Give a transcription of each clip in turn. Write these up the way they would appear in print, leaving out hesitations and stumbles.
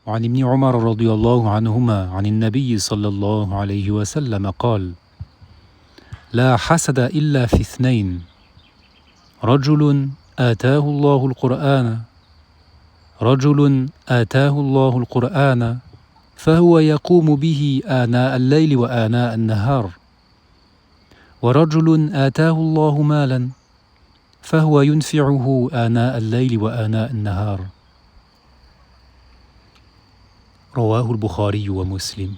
وعن ابن عمر رضي الله عنهما عن النبي صلى الله عليه وسلم قال: لا حسد إلا في اثنين، رجل آتاه الله القرآن فهو يقوم به آناء الليل وآناء النهار، ورجل آتاه الله مالا فهو ينفعه آناء الليل وآناء النهار. رواه البخاري ومسلم.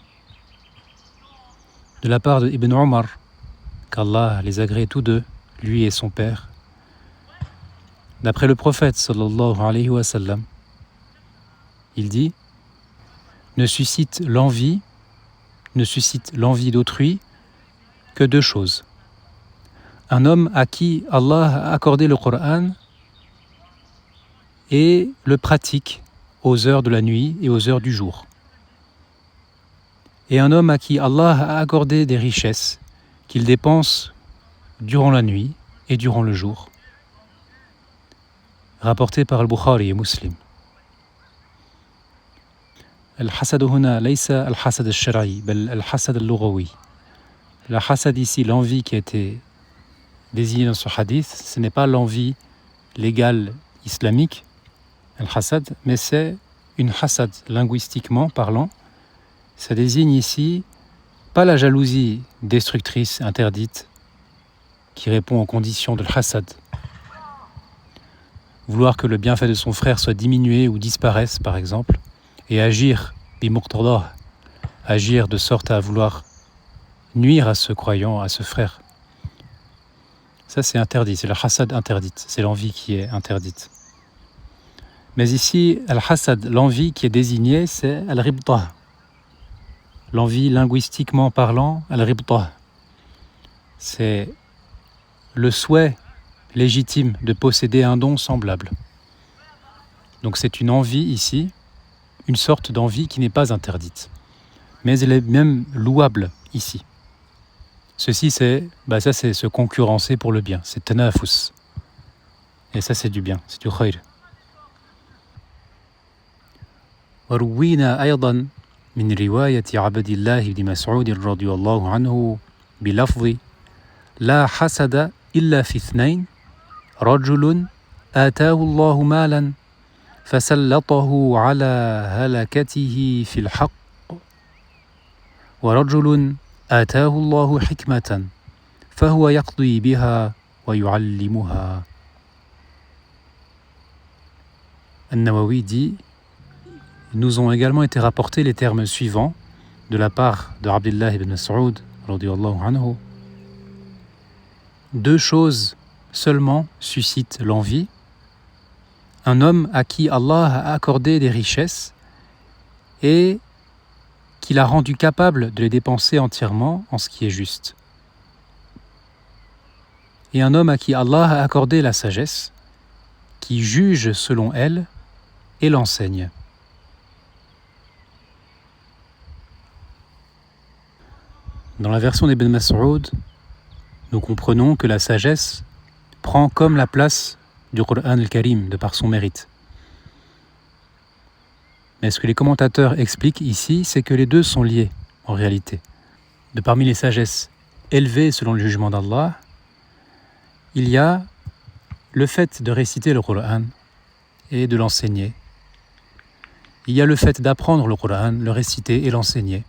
De la part de Ibn Omar, qu'Allah les agrée tous deux, lui et son père, d'après le prophète sallallahu alayhi wa sallam, il dit: ne suscite l'envie d'autrui que deux choses. Un homme à qui Allah a accordé le Coran et le pratique aux heures de la nuit et aux heures du jour. Et un homme à qui Allah a accordé des richesses qu'il dépense durant la nuit et durant le jour. Rapporté par Al-Bukhari et Muslim. Al-hasad huna laysa al-hasad al-shar'i, bal al-hasad al-lughawi. La hasad ici, l'envie qui a été désignée dans ce hadith, ce n'est pas l'envie légale islamique, al-hasad, mais c'est une hasad linguistiquement parlant. Ça désigne ici pas la jalousie destructrice, interdite, qui répond aux conditions de l'hasad. Vouloir que le bienfait de son frère soit diminué ou disparaisse, par exemple, et agir, bimuqtadah, agir de sorte à vouloir nuire à ce croyant, à ce frère. Ça, c'est interdit, c'est la hasad interdite, c'est l'envie qui est interdite. Mais ici, al-hasad, l'envie qui est désignée, c'est al-ribtah. L'envie linguistiquement parlant, al-ribtah. C'est le souhait légitime de posséder un don semblable. Donc c'est une envie ici, une sorte d'envie qui n'est pas interdite. Mais elle est même louable ici. Ceci, c'est se concurrencer pour le bien, c'est tanafus. Et ça, c'est du bien, c'est du khayr. وروينا أيضا من رواية عبد الله بن مسعود رضي الله عنه بلفظ: لا حسد إلا في اثنين، رجل آتاه الله مالا فسلطه على هلكته في الحق، ورجل آتاه الله حكمة فهو يقضي بها ويعلمها. An-Nawawi dit: nous ont également été rapportés les termes suivants de la part de Abdullah ibn Mas'ud radiyallahu anhu. Deux choses seulement suscitent l'envie. Un homme à qui Allah a accordé des richesses et qu'il a rendu capable de les dépenser entièrement en ce qui est juste. Et un homme à qui Allah a accordé la sagesse, qui juge selon elle et l'enseigne. Dans la version d'Ibn Mas'ud, nous comprenons que la sagesse prend comme la place du Qur'an al-Karim de par son mérite. Mais ce que les commentateurs expliquent ici, c'est que les deux sont liés en réalité. De parmi les sagesses élevées selon le jugement d'Allah, il y a le fait de réciter le Qur'an et de l'enseigner. Il y a le fait d'apprendre le Qur'an, le réciter et l'enseigner.